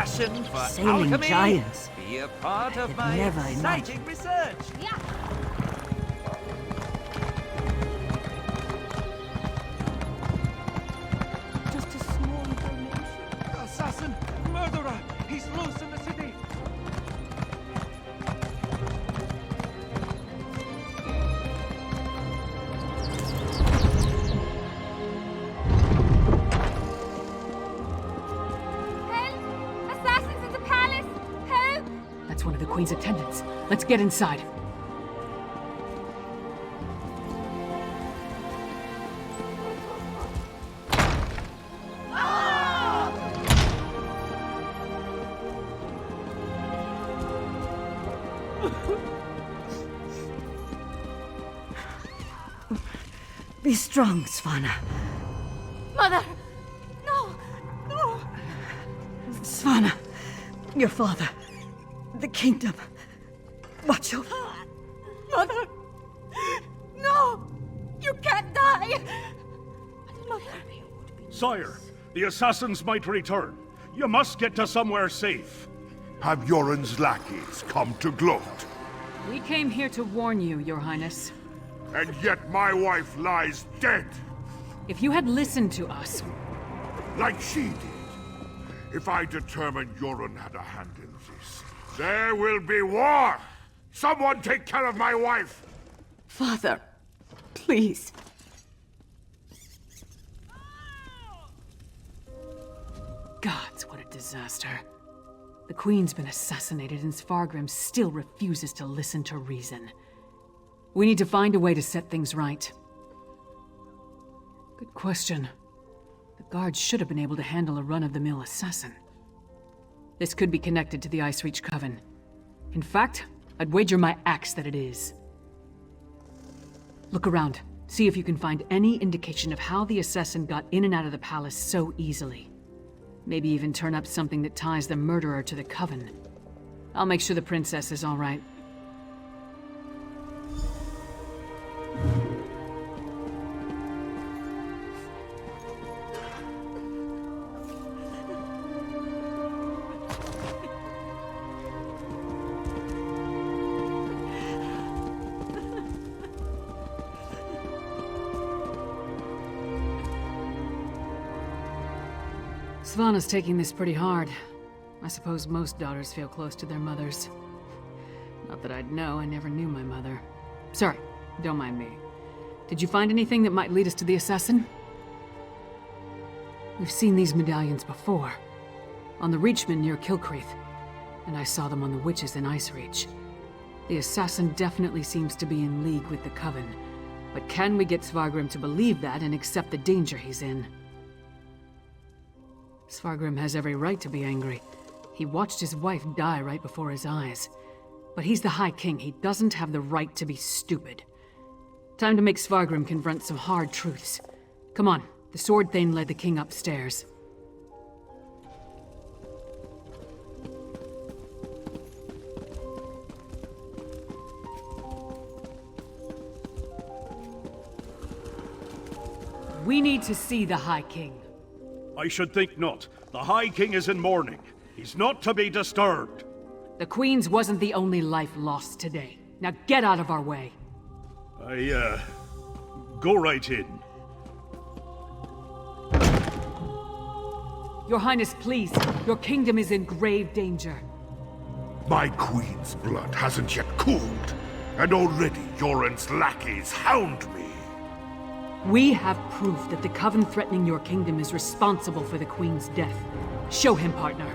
passion for Sailing alchemy. giants. Be a part of my never exciting imagined. research. Yeah. Just a small donation. Assassin! Murderer! He's loose in the city! Help! Assassins in the palace! Help! That's one of the Queen's attendants. Let's get inside. Be strong, Svana. Mother! No! No! Svana, your father, the kingdom. Watch over. Mother! No! You can't die! Mother! Sire, the assassins might return. You must get to somewhere safe. Have Yoren's lackeys come to gloat? We came here to warn you, Your Highness. And yet my wife lies dead, If you had listened to us, like she did. If I determine Yoren had a hand in this, there will be war! Someone take care of my wife! Father, please. gods, what a disaster. The Queen's been assassinated and Svargrim still refuses to listen to reason. We need to find a way to set things right. Good question. The guards should have been able to handle a run-of-the-mill assassin. This could be connected to the Icereach Coven. In fact, I'd wager my axe that it is. Look around. See if you can find any indication of how the assassin got in and out of the palace so easily. Maybe even turn up something that ties the murderer to the Coven. I'll make sure the princess is all right. Svana's taking this pretty hard. I suppose most daughters feel close to their mothers. Not that I'd know, I never knew my mother. Sorry, don't mind me. Did you find anything that might lead us to the assassin? We've seen these medallions before. On the Reachman near Kilcreath. And I saw them on the witches in Icereach. The assassin definitely seems to be in league with the Coven. But can we get Svargrim to believe that and accept the danger he's in? Svargrim has every right to be angry. He watched his wife die right before his eyes. But he's the High King. He doesn't have the right to be stupid. Time to make Svargrim confront some hard truths. Come on, the Sword Thane led the king upstairs. We need to see the High King. I should think not. The High King is in mourning. He's not to be disturbed. The Queen's wasn't the only life lost today. Now get out of our way. Go right in. Your Highness, please. Your kingdom is in grave danger. My queen's blood hasn't yet cooled, and already Yoren's lackeys hound me. We have proof that the Coven threatening your kingdom is responsible for the Queen's death. Show him, partner.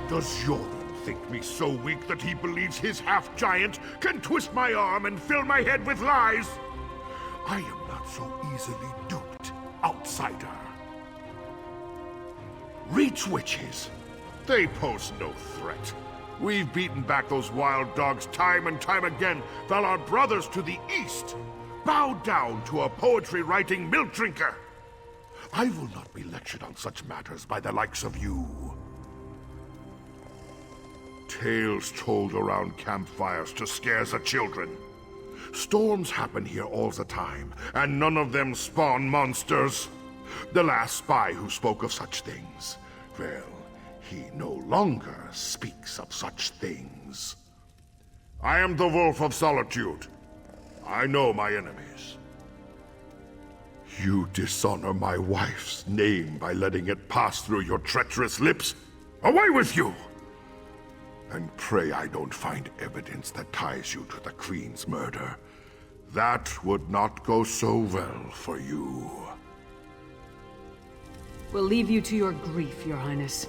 Does Yoren think me so weak that he believes his half-giant can twist my arm and fill my head with lies? I am not so easily duped, outsider. Reach witches. They pose no threat. We've beaten back those wild dogs time and time again, while our brothers to the east bow down to a poetry-writing milk drinker. I will not be lectured on such matters by the likes of you. Tales told around campfires to scare the children. Storms happen here all the time, and none of them spawn monsters. The last spy who spoke of such things Well, he no longer speaks of such things. I am the Wolf of Solitude. I know my enemies. You dishonor my wife's name by letting it pass through your treacherous lips. Away with you! And pray I don't find evidence that ties you to the Queen's murder. That would not go so well for you. We'll leave you to your grief, Your Highness.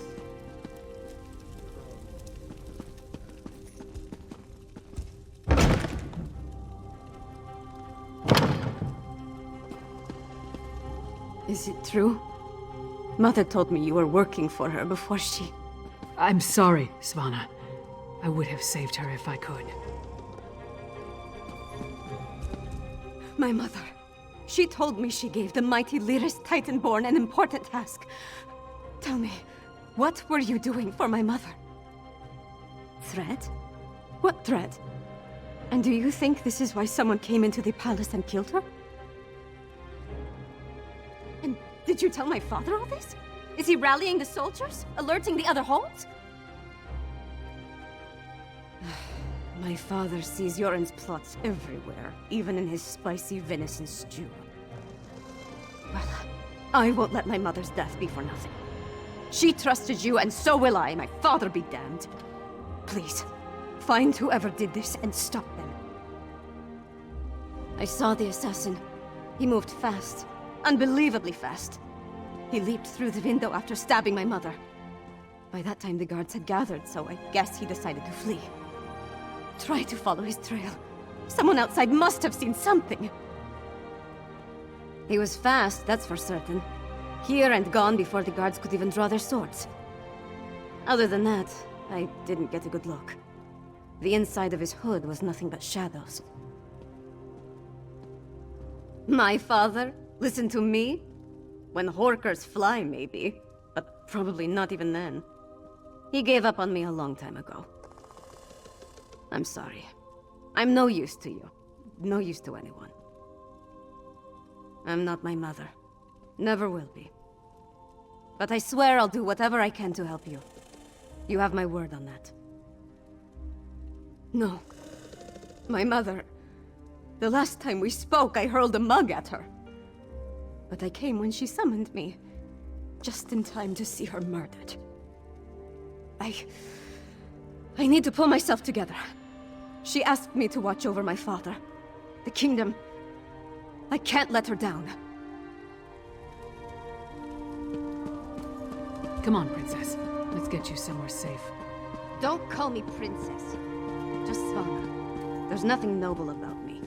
Is it true? Mother told me you were working for her before she... I'm sorry, Svana. I would have saved her if I could. My mother. She told me she gave the mighty Lyris Titanborn an important task. Tell me, what were you doing for my mother? Threat? What threat? And do you think this is why someone came into the palace and killed her? And did you tell my father all this? Is he rallying the soldiers? Alerting the other holds? My father sees Yoren's plots everywhere, even in his spicy venison stew. Well, I won't let my mother's death be for nothing. She trusted you, and so will I. My father be damned. Please, find whoever did this and stop them. I saw the assassin. He moved fast. Unbelievably fast. He leaped through the window after stabbing my mother. By that time, the guards had gathered, so I guess he decided to flee. Try to follow his trail. Someone outside must have seen something. He was fast, that's for certain. Here and gone before the guards could even draw their swords. Other than that, I didn't get a good look. The inside of his hood was nothing but shadows. My father? Listen to me? When horkers fly, maybe. But probably not even then. He gave up on me a long time ago. I'm sorry. I'm no use to you. No use to anyone. I'm not my mother. Never will be. But I swear I'll do whatever I can to help you. You have my word on that. No. My mother... The last time we spoke, I hurled a mug at her. But I came when she summoned me. Just in time to see her murdered. I need to pull myself together. She asked me to watch over my father. The kingdom. I can't let her down. Come on, Princess. Let's get you somewhere safe. Don't call me princess. Just Svana. There's nothing noble about me.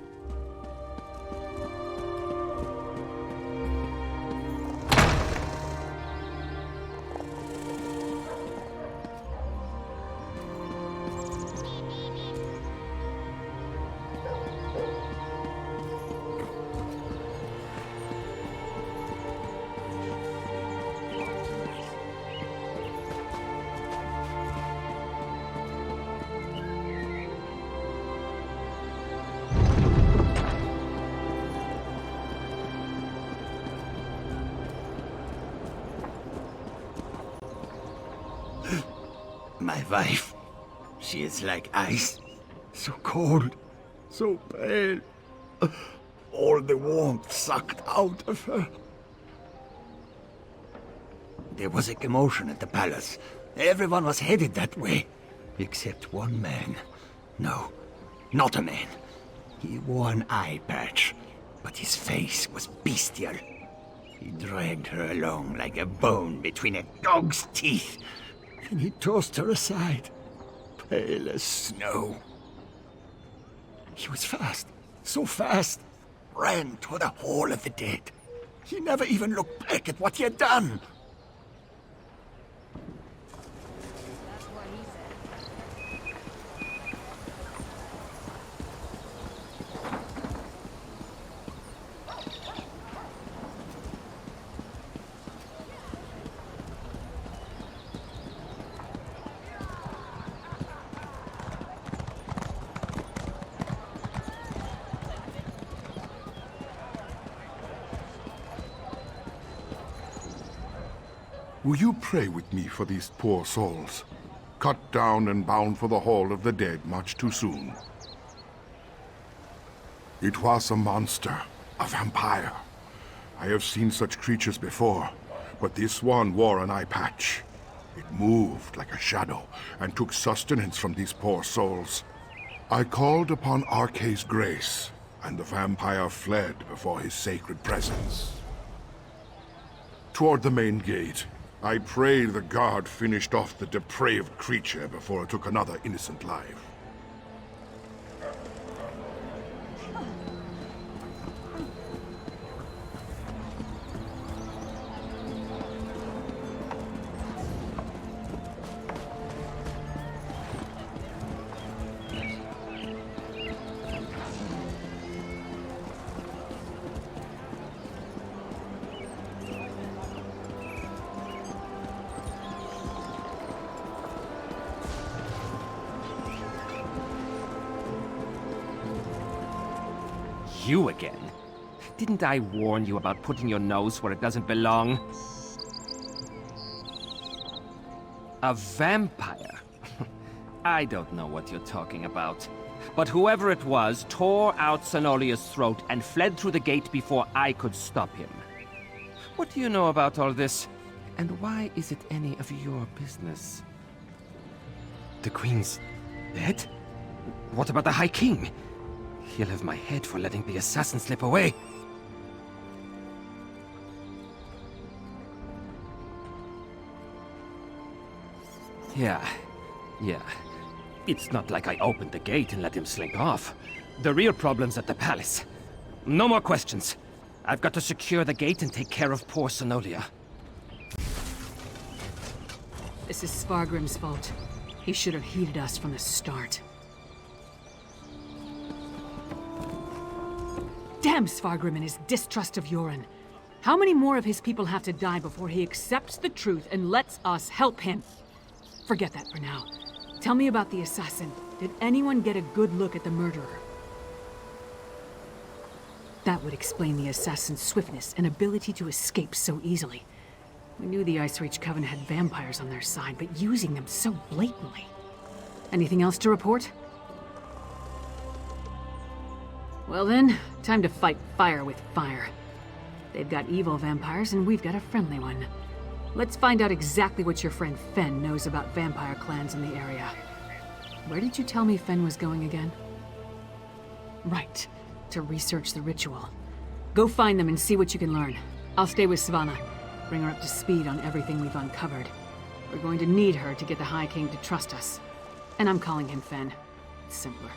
My wife, she is like ice, so cold, so pale. All the warmth sucked out of her. There was a commotion at the palace. Everyone was headed that way, except one man. No, not a man. He wore an eye patch, but his face was bestial. He dragged her along like a bone between a dog's teeth. And he tossed her aside, pale as snow. He was fast, so fast, ran toward the Hall of the Dead. He never even looked back at what he had done. Will you pray with me for these poor souls? Cut down and bound for the Hall of the Dead much too soon. It was a monster, a vampire. I have seen such creatures before, but this one wore an eye patch. It moved like a shadow and took sustenance from these poor souls. I called upon Arkay's grace, and the vampire fled before his sacred presence. Toward the main gate, I pray the guard finished off the depraved creature before it took another innocent life. You again? Didn't I warn you about putting your nose where it doesn't belong? A vampire? I don't know what you're talking about. But whoever it was tore out Senolia's throat and fled through the gate before I could stop him. What do you know about all this? And why is it any of your business? The Queen's dead? What about the High King? He'll have my head for letting the assassin slip away. Yeah. It's not like I opened the gate and let him slink off. The real problem's at the palace. No more questions. I've got to secure the gate and take care of poor Senolia. This is Svargrim's fault. He should have heeded us from the start. Damn Svargrim and his distrust of Yoren. How many more of his people have to die before he accepts the truth and lets us help him? Forget that for now. Tell me about the assassin. Did anyone get a good look at the murderer? That would explain the assassin's swiftness and ability to escape so easily. We knew the Ice Reach Covenant had vampires on their side, but using them so blatantly. Anything else to report? Well then, time to fight fire with fire. They've got evil vampires and we've got a friendly one. Let's find out exactly what your friend Fen knows about vampire clans in the area. Where did you tell me Fen was going again? Right, to research the ritual. Go find them and see what you can learn. I'll stay with Svanna. Bring her up to speed on everything we've uncovered. We're going to need her to get the High King to trust us. And I'm calling him Fen. It's simpler.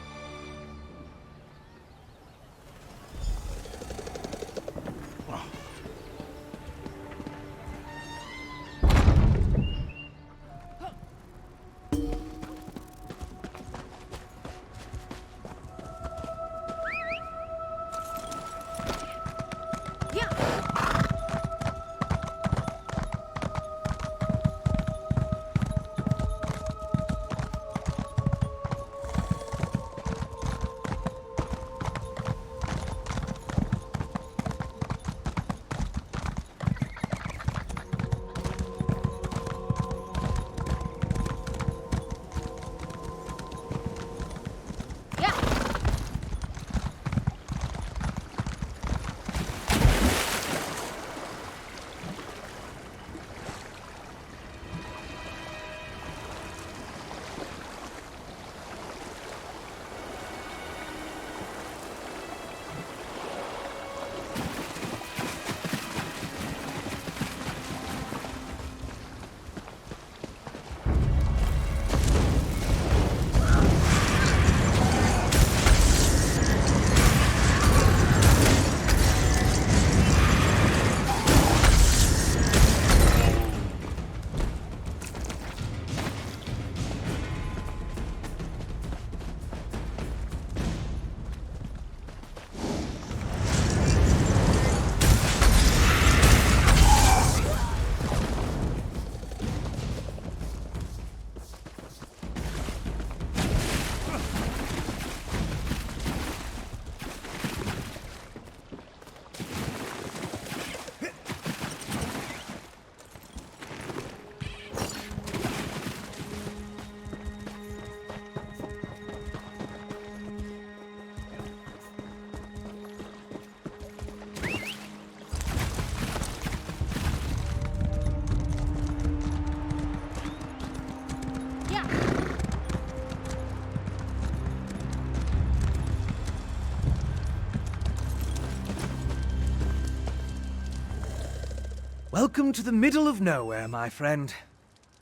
Welcome to the middle of nowhere, my friend.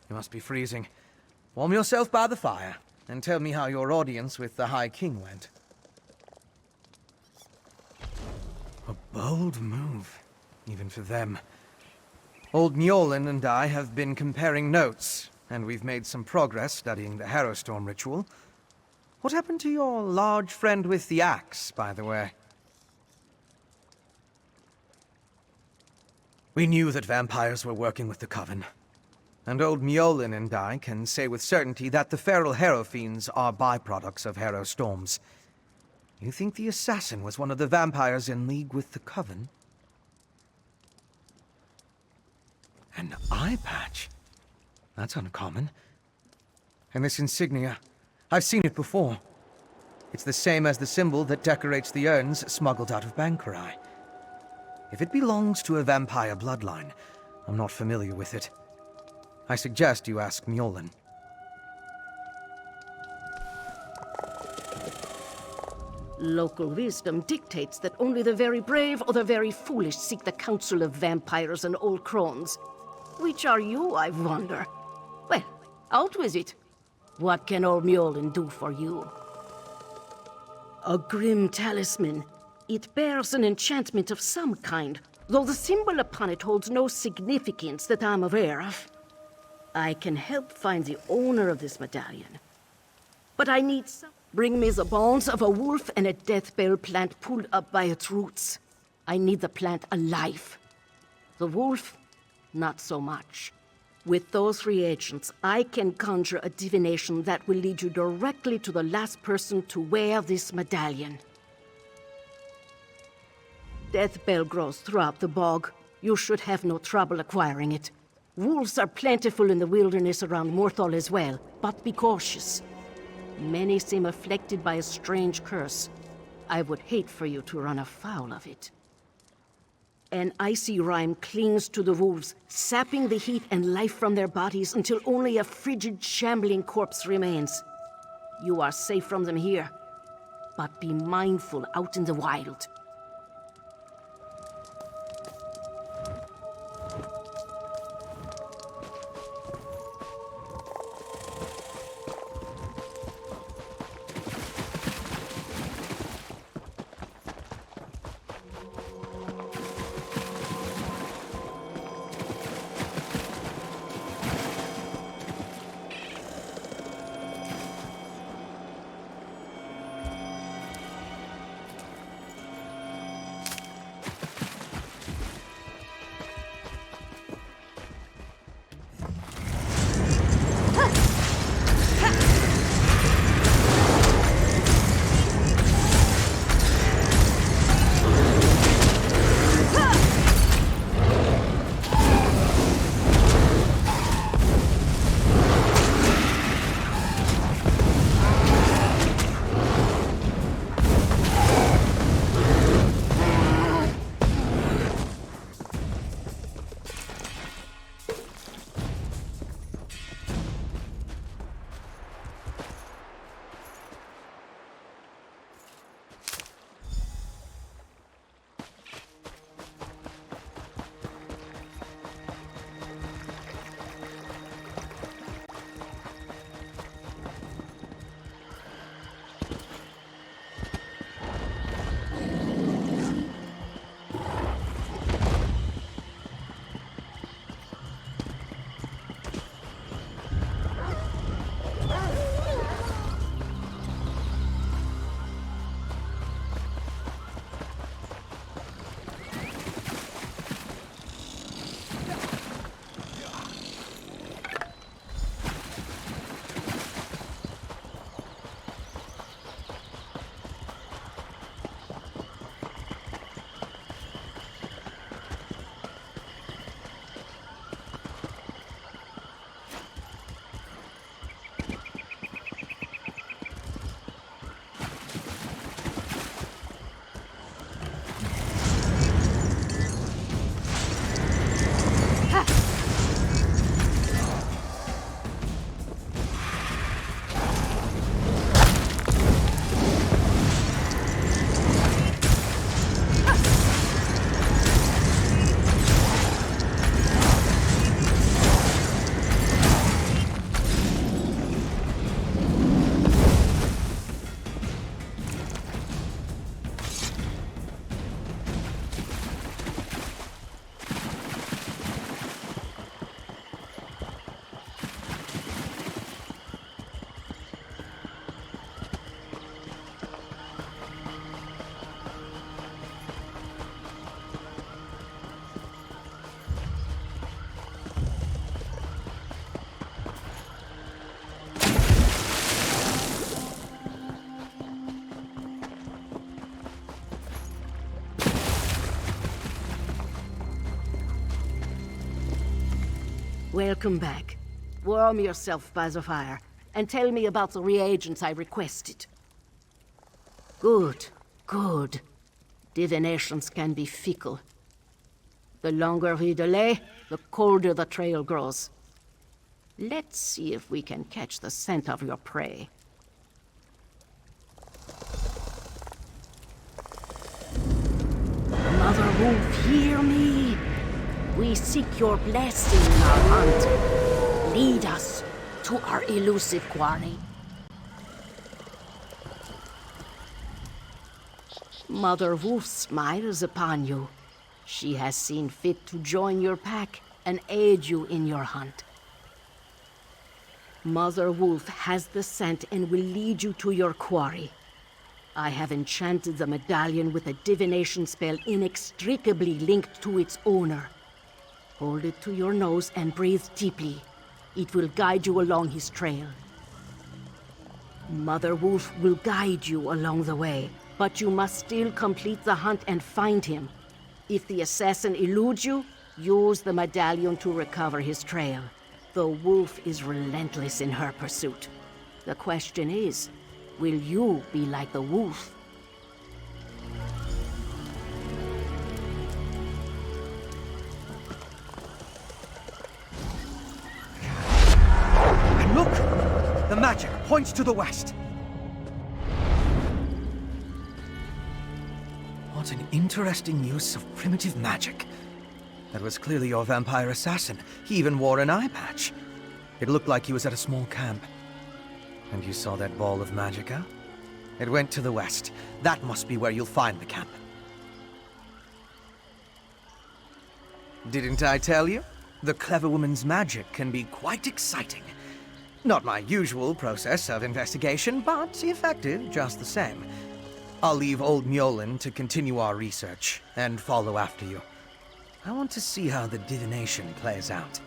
You must be freezing. Warm yourself by the fire, and tell me how your audience with the High King went. A bold move, even for them. Old Mjolnir and I have been comparing notes, and we've made some progress studying the Harrowstorm ritual. What happened to your large friend with the axe, by the way? We knew that vampires were working with the Coven. And old Mjolnir and I can say with certainty that the feral Harrow Fiends are byproducts of Harrow Storms. You think the assassin was one of the vampires in league with the Coven? An eye patch? That's uncommon. And this insignia, I've seen it before. It's the same as the symbol that decorates the urns smuggled out of Bankarai. If it belongs to a vampire bloodline, I'm not familiar with it. I suggest you ask Mjolnir. Local wisdom dictates that only the very brave or the very foolish seek the counsel of vampires and old crones. Which are you, I wonder? Well, out with it. What can old Mjolnir do for you? A grim talisman. It bears an enchantment of some kind, though the symbol upon it holds no significance that I'm aware of. I can help find the owner of this medallion. But I need some... Bring me the bones of a wolf and a death bell plant pulled up by its roots. I need the plant alive. The wolf, not so much. With those reagents, I can conjure a divination that will lead you directly to the last person to wear this medallion. Death bell grows throughout the bog. You should have no trouble acquiring it. Wolves are plentiful in the wilderness around Morthal as well, but be cautious. Many seem afflicted by a strange curse. I would hate for you to run afoul of it. An icy rime clings to the wolves, sapping the heat and life from their bodies until only a frigid, shambling corpse remains. You are safe from them here, but be mindful out in the wild. Welcome back. Warm yourself by the fire, and tell me about the reagents I requested. Good, good. Divinations can be fickle. The longer we delay, the colder the trail grows. Let's see if we can catch the scent of your prey. Mother Wolf, hear me. We seek your blessing in our hunt. Lead us to our elusive quarry. Mother Wolf smiles upon you. She has seen fit to join your pack and aid you in your hunt. Mother Wolf has the scent and will lead you to your quarry. I have enchanted the medallion with a divination spell inextricably linked to its owner. Hold it to your nose and breathe deeply. It will guide you along his trail. Mother Wolf will guide you along the way, but you must still complete the hunt and find him. If the assassin eludes you, use the medallion to recover his trail. The wolf is relentless in her pursuit. The question is, will you be like the wolf? And look! The magic points to the west. What an interesting use of primitive magic. That was clearly your vampire assassin. He even wore an eye patch. It looked like he was at a small camp. And you saw that ball of magicka? It went to the west. That must be where you'll find the camp. Didn't I tell you? The clever woman's magic can be quite exciting. Not my usual process of investigation, but effective just the same. I'll leave old Mjolnir to continue our research and follow after you. I want to see how the divination plays out.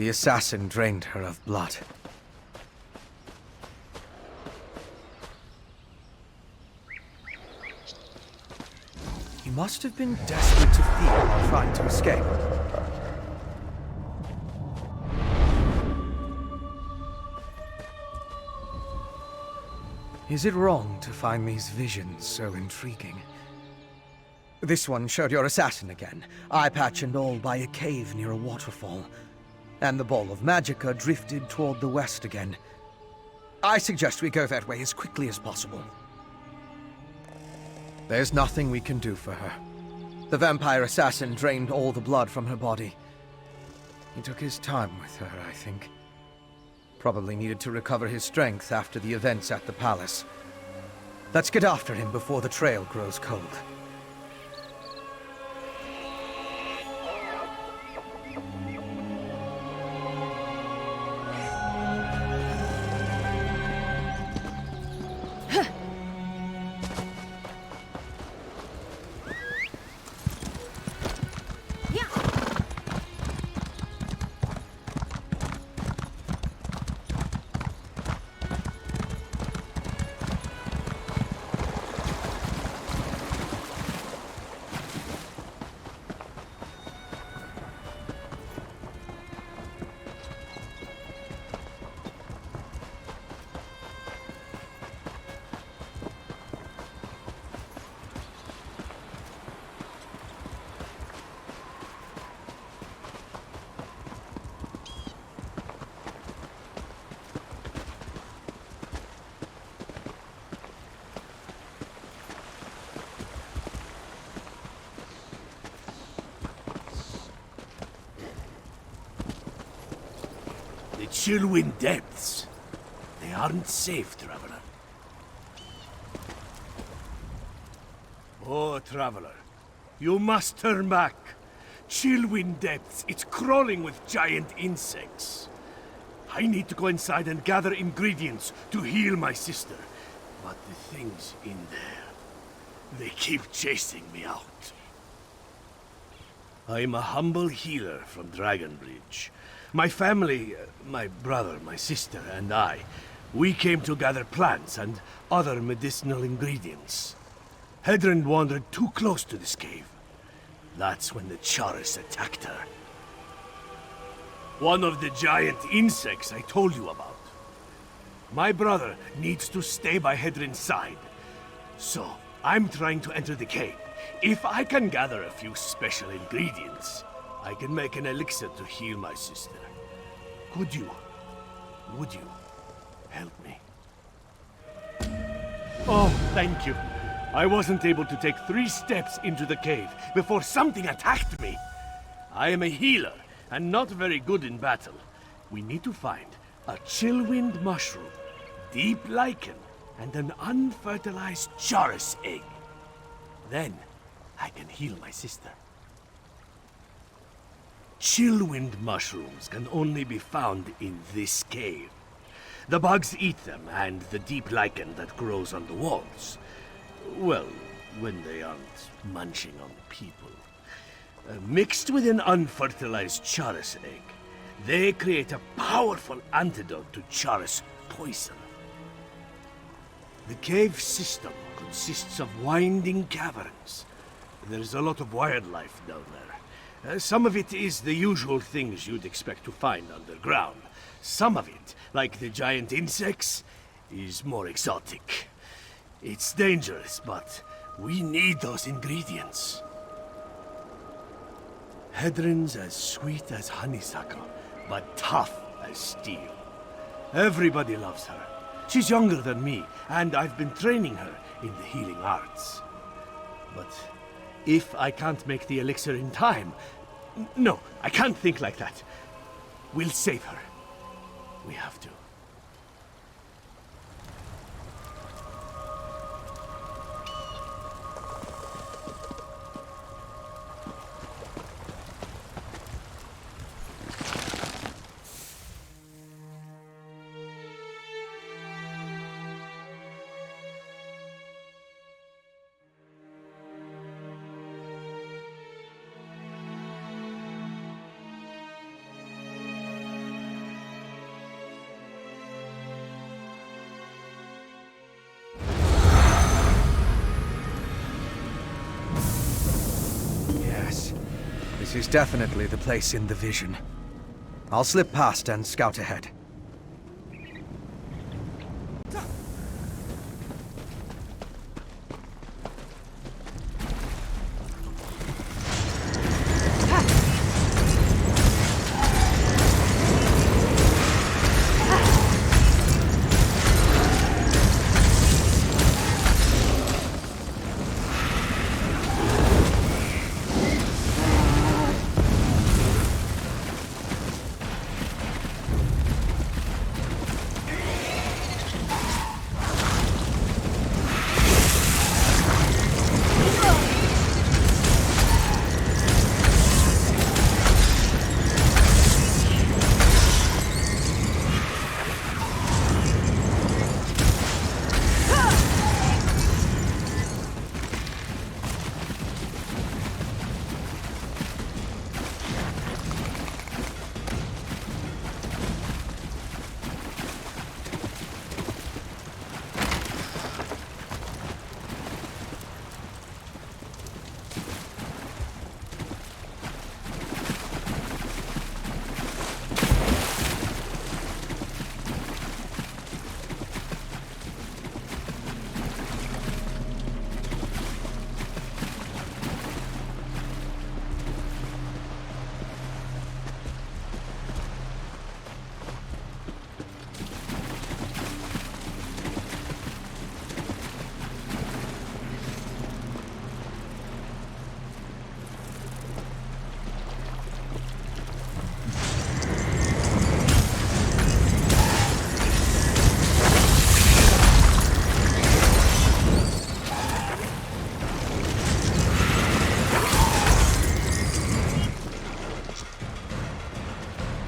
The assassin drained her of blood. He must have been desperate to feed while trying to escape. Is it wrong to find these visions so intriguing? This one showed your assassin again, eye patch and all, by a cave near a waterfall. And the ball of magicka drifted toward the west again. I suggest we go that way as quickly as possible. There's nothing we can do for her. The vampire assassin drained all the blood from her body. He took his time with her, I think. Probably needed to recover his strength after the events at the palace. Let's get after him before the trail grows cold. The Chillwind depths. They aren't safe, traveler. Oh, traveler. You must turn back. Chillwind depths. It's crawling with giant insects. I need to go inside and gather ingredients to heal my sister. But the things in there, they keep chasing me out. I'm a humble healer from Dragonbridge. My family, my brother, my sister, and I, we came to gather plants and other medicinal ingredients. Hedren wandered too close to this cave. That's when the Charis attacked her. One of the giant insects I told you about. My brother needs to stay by Hedren's side. So, I'm trying to enter the cave. If I can gather a few special ingredients, I can make an elixir to heal my sister. Would you help me? Oh, thank you. I wasn't able to take 3 steps into the cave before something attacked me. I am a healer and not very good in battle. We need to find a Chillwind mushroom, deep lichen, and an unfertilized Charis egg. Then I can heal my sister. Chillwind mushrooms can only be found in this cave. The bugs eat them, and the deep lichen that grows on the walls. Well, when they aren't munching on people. Mixed with an unfertilized Charis egg, they create a powerful antidote to Charis poison. The cave system consists of winding caverns. There's a lot of wildlife down there. Some of it is the usual things you'd expect to find underground. Some of it, like the giant insects, is more exotic. It's dangerous, but we need those ingredients. Hedren's as sweet as honeysuckle, but tough as steel. Everybody loves her. She's younger than me, and I've been training her in the healing arts. But if I can't make the elixir in time... No, I can't think like that. We'll save her. We have to. This is definitely the place in the vision. I'll slip past and scout ahead.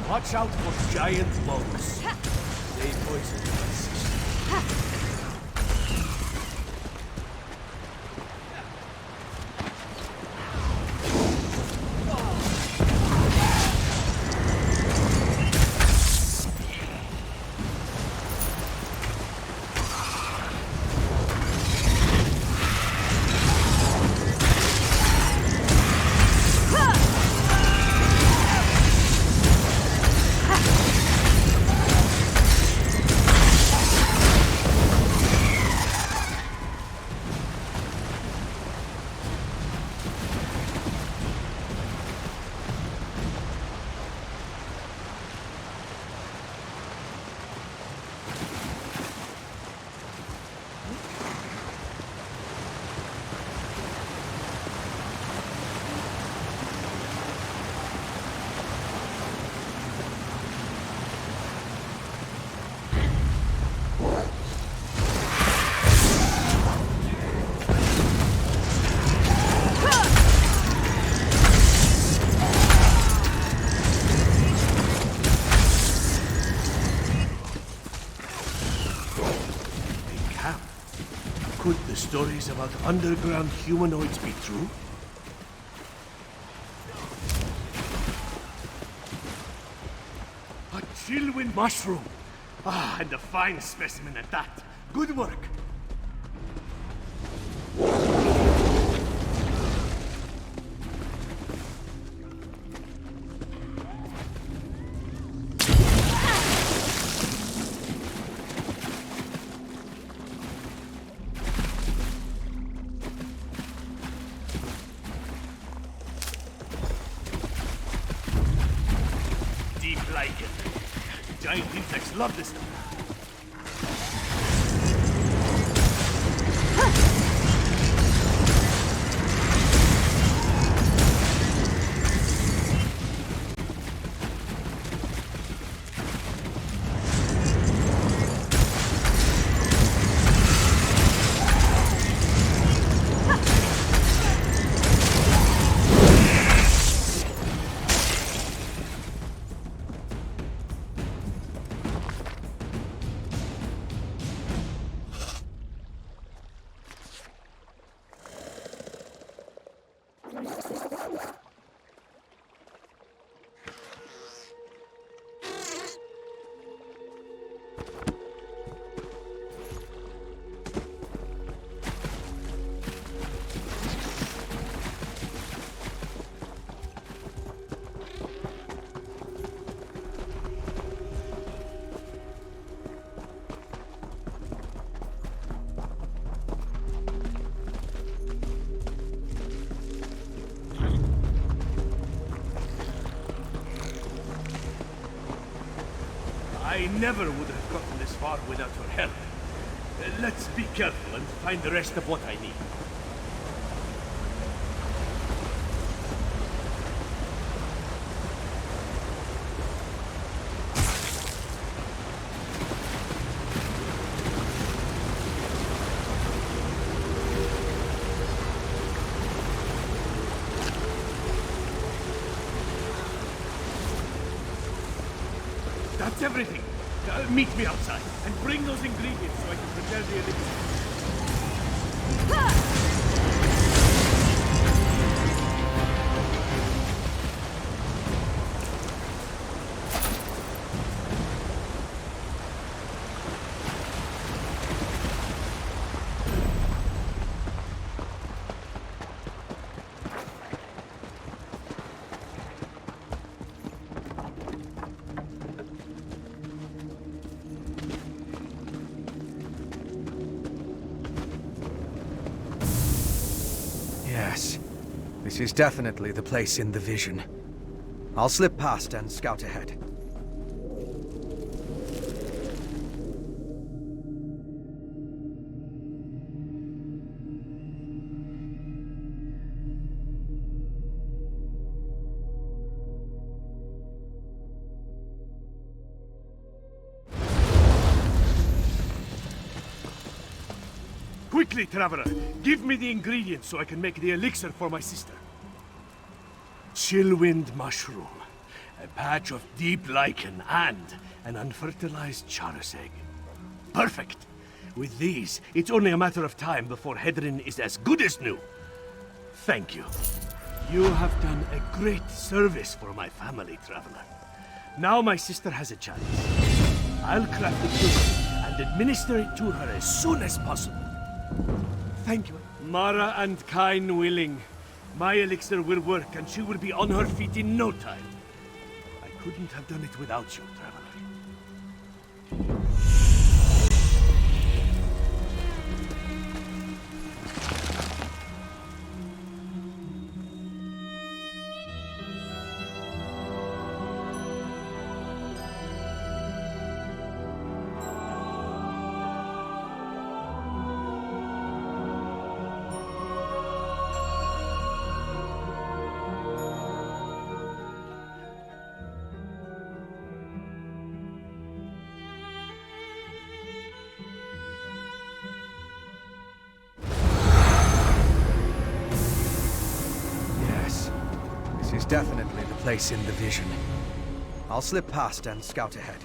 Watch out for giant bugs. They poison us. Could the stories about underground humanoids be true? A chillwind mushroom! Ah, and a fine specimen at that. Good work! Giant insects love this stuff. I never would have gotten this far without your help. Let's be careful and find the rest of what I need. That's everything. Meet me outside and bring those ingredients so I can prepare the elixir. Yes. This is definitely the place in the vision. I'll slip past and scout ahead. Quickly, Traveler! Give me the ingredients so I can make the elixir for my sister. Chillwind mushroom, a patch of deep lichen, and an unfertilized charas egg. Perfect! With these, it's only a matter of time before Hedrin is as good as new. Thank you. You have done a great service for my family, Traveler. Now my sister has a chance. I'll craft the cure and administer it to her as soon as possible. Thank you. Mara and Kain willing. My elixir will work and she will be on her feet in no time. I couldn't have done it without you, Traveler. This is definitely the place in the vision. I'll slip past and scout ahead.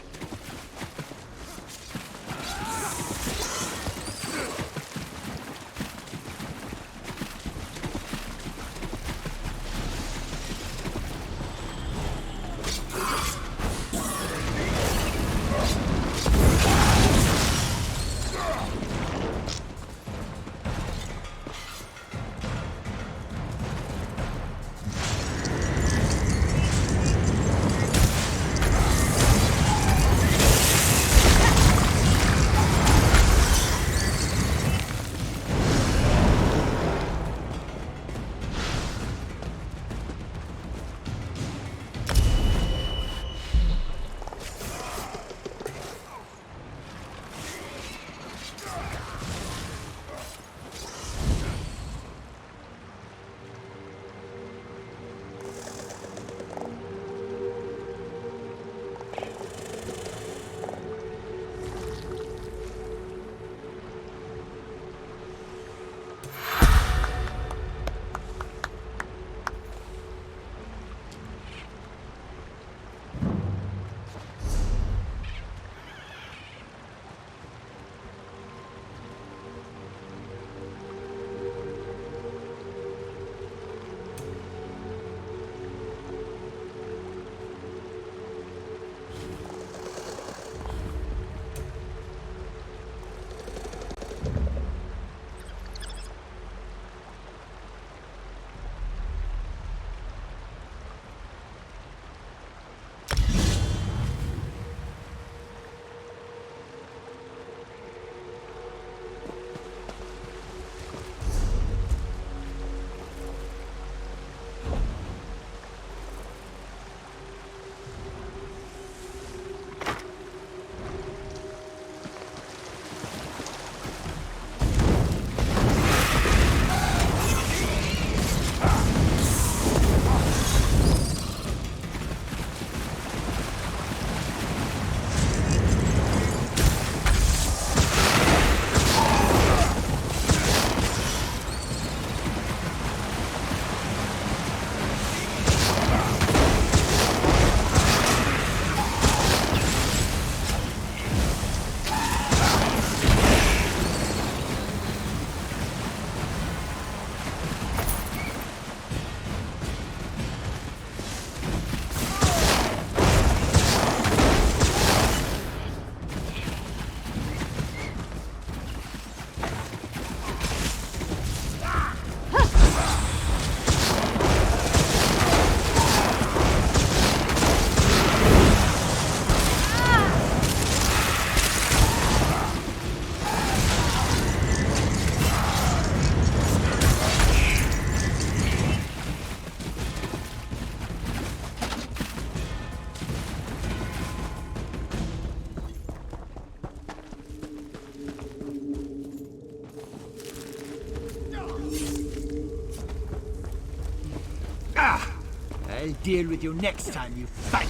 I'll deal with you next time you fight.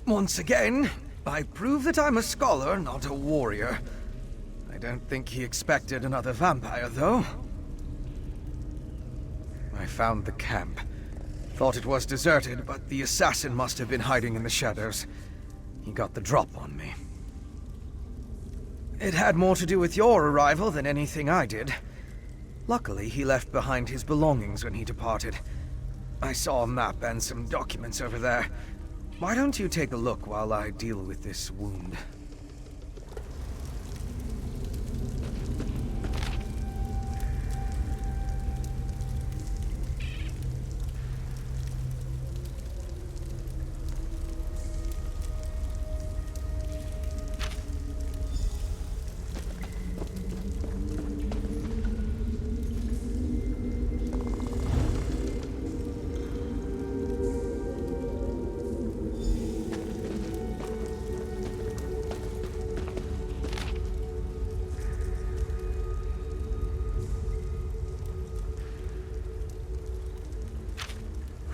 Once again, I prove that I'm a scholar, not a warrior. I don't think he expected another vampire, though. I found the camp. Thought it was deserted, but the assassin must have been hiding in the shadows. He got the drop on me. It had more to do with your arrival than anything I did. Luckily, he left behind his belongings when he departed. I saw a map and some documents over there. Why don't you take a look while I deal with this wound?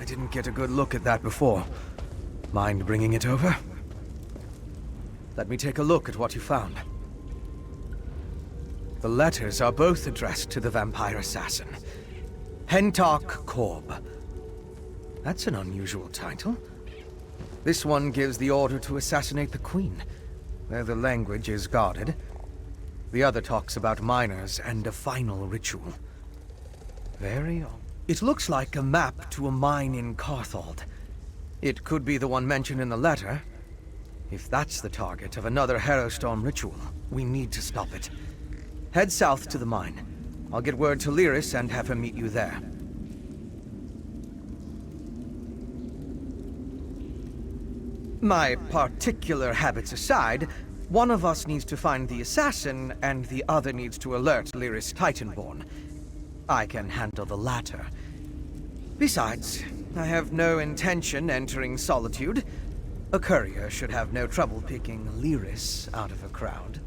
Didn't get a good look at that before. Mind bringing it over? Let me take a look at what you found. The letters are both addressed to the vampire assassin. Hentok Korb. That's an unusual title. This one gives the order to assassinate the queen, where the language is guarded. The other talks about miners and a final ritual. Very odd. It looks like a map to a mine in Carthald. It could be the one mentioned in the letter. If that's the target of another Harrowstorm ritual, we need to stop it. Head south to the mine. I'll get word to Lyris and have her meet you there. My particular habits aside, one of us needs to find the assassin, and the other needs to alert Lyris Titanborn. I can handle the latter. Besides, I have no intention entering Solitude. A courier should have no trouble picking Lyris out of a crowd.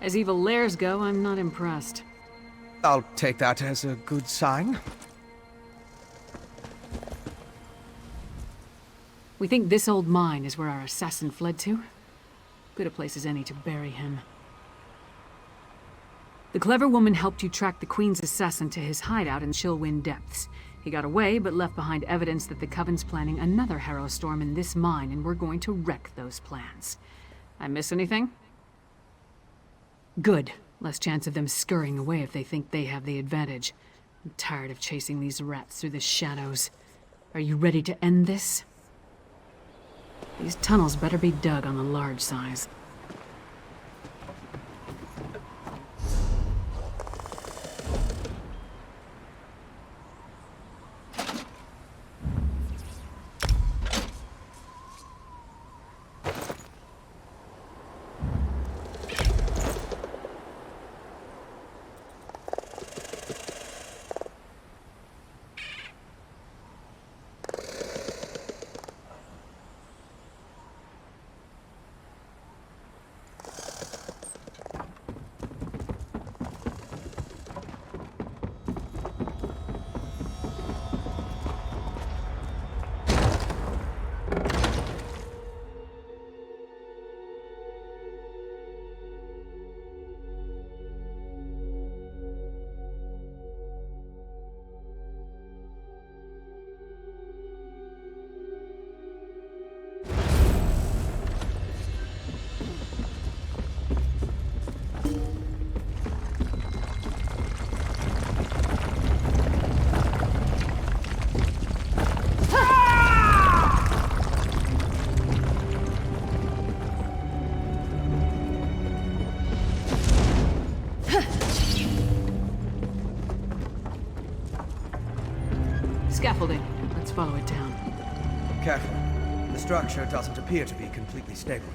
As evil lairs go, I'm not impressed. I'll take that as a good sign. We think this old mine is where our assassin fled to. Good a place as any to bury him. The clever woman helped you track the Queen's assassin to his hideout in Chillwind Depths. He got away, but left behind evidence that the Coven's planning another Harrow Storm in this mine, and we're going to wreck those plans. I miss anything? Good. Less chance of them scurrying away if they think they have the advantage. I'm tired of chasing these rats through the shadows. Are you ready to end this? These tunnels better be dug on the large size. Scaffolding. Let's follow it down. Careful. The structure doesn't appear to be completely stable.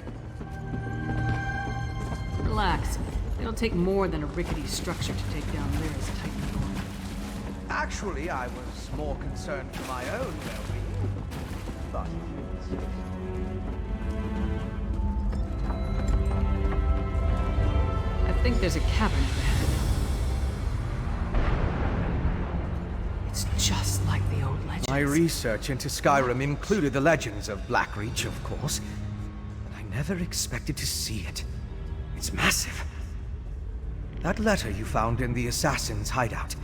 Relax. It'll take more than a rickety structure to take down Lyra's Titanfall. Actually, I was more concerned for my own well-being. But... I think there's a cavern at the head. It's just like the old legends. My research into Skyrim included the legends of Blackreach, of course. But I never expected to see it. It's massive. That letter you found in the Assassin's hideout.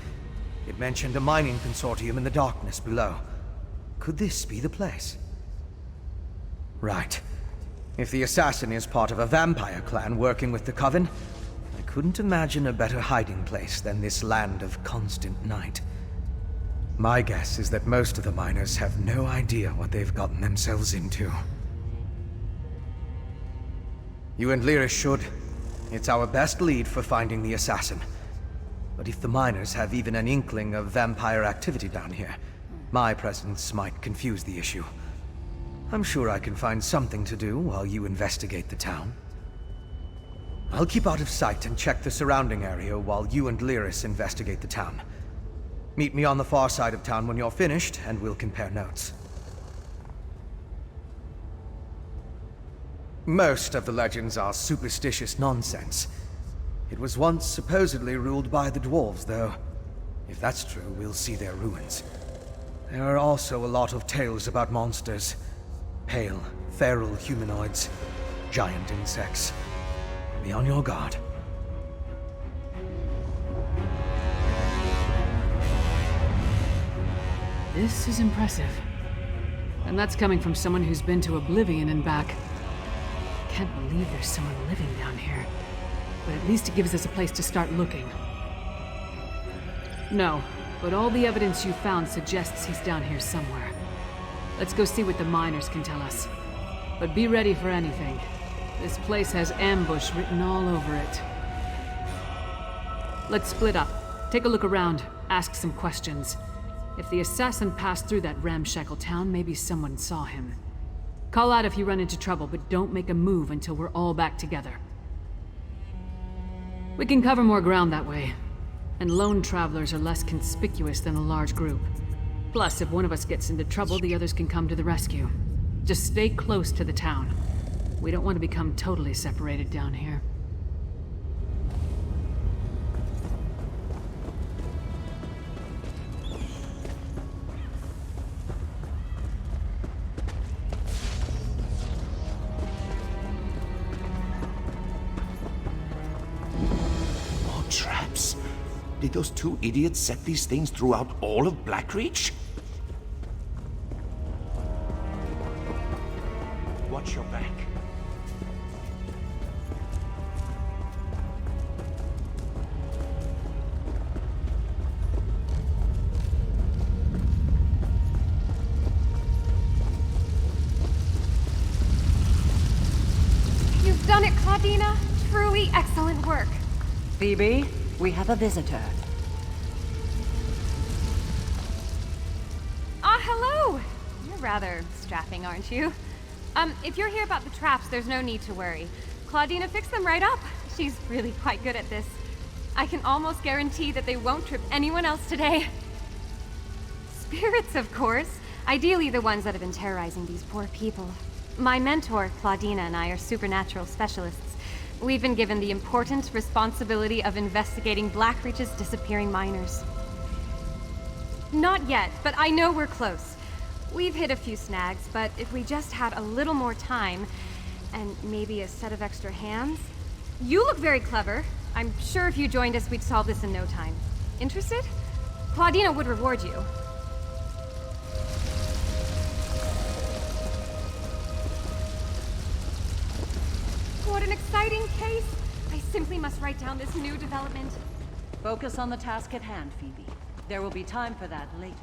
It mentioned a mining consortium in the darkness below. Could this be the place? Right. If the Assassin is part of a vampire clan working with the Coven, I couldn't imagine a better hiding place than this land of constant night. My guess is that most of the miners have no idea what they've gotten themselves into. You and Lyra should. It's our best lead for finding the assassin. But if the miners have even an inkling of vampire activity down here, my presence might confuse the issue. I'm sure I can find something to do while you investigate the town. I'll keep out of sight and check the surrounding area while you and Lyris investigate the town. Meet me on the far side of town when you're finished, and we'll compare notes. Most of the legends are superstitious nonsense. It was once supposedly ruled by the dwarves, though. If that's true, we'll see their ruins. There are also a lot of tales about monsters. Pale, feral humanoids, giant insects. Be on your guard. This is impressive. And that's coming from someone who's been to Oblivion and back. Can't believe there's someone living down here. But at least it gives us a place to start looking. No, but all the evidence you found suggests he's down here somewhere. Let's go see what the miners can tell us. But be ready for anything. This place has ambush written all over it. Let's split up. Take a look around. Ask some questions. If the assassin passed through that ramshackle town, maybe someone saw him. Call out if you run into trouble, but don't make a move until we're all back together. We can cover more ground that way. And lone travelers are less conspicuous than a large group. Plus, if one of us gets into trouble, the others can come to the rescue. Just stay close to the town. We don't want to become totally separated down here. Did those two idiots set these things throughout all of Blackreach? Watch your back. You've done it, Claudina. Truly excellent work. Phoebe, we have a visitor. Ah, hello! You're rather strapping, aren't you? If you're here about the traps, there's no need to worry. Claudina fixed them right up. She's really quite good at this. I can almost guarantee that they won't trip anyone else today. Spirits, of course. Ideally the ones that have been terrorizing these poor people. My mentor, Claudina, and I are supernatural specialists. We've been given the important responsibility of investigating Blackreach's disappearing miners. Not yet, but I know we're close. We've hit a few snags, but if we just had a little more time, and maybe a set of extra hands... You look very clever. I'm sure if you joined us, we'd solve this in no time. Interested? Claudina would reward you. What an exciting case! I simply must write down this new development. Focus on the task at hand, Phoebe. There will be time for that later.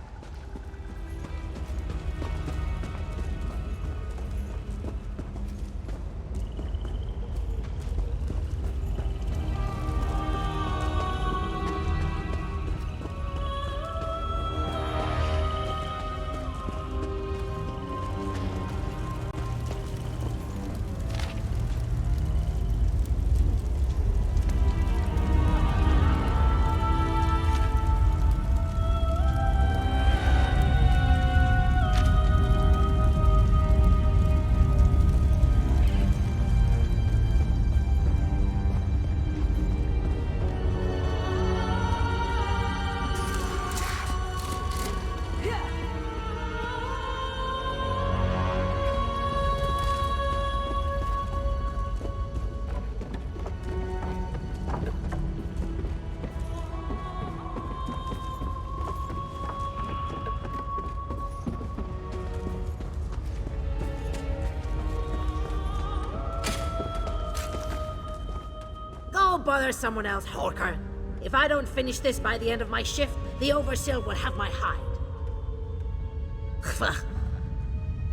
Bother someone else, Horker. If I don't finish this by the end of my shift, the Overseer will have my hide.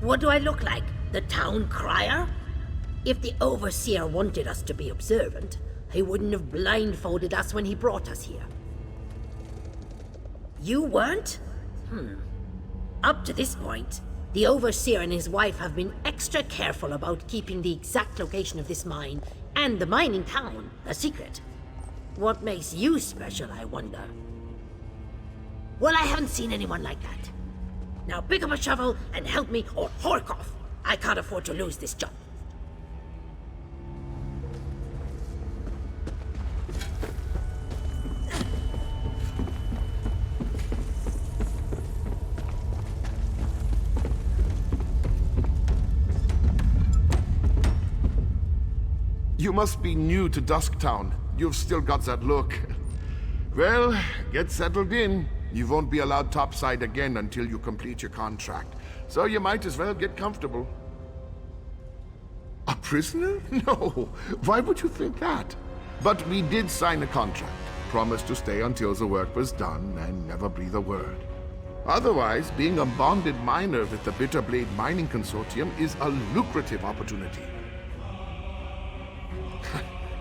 What do I look like? The town crier? If the Overseer wanted us to be observant, he wouldn't have blindfolded us when he brought us here. You weren't? Up to this point, the Overseer and his wife have been extra careful about keeping the exact location of this mine and the mining town a secret. What makes you special, I wonder? Well, I haven't seen anyone like that. Now pick up a shovel and help me or hork off. I can't afford to lose this job. You must be new to Dusktown. You've still got that look. Well, get settled in. You won't be allowed topside again until you complete your contract. So you might as well get comfortable. A prisoner? No. Why would you think that? But we did sign a contract. Promised to stay until the work was done and never breathe a word. Otherwise, being a bonded miner with the Bitterblade Mining Consortium is a lucrative opportunity.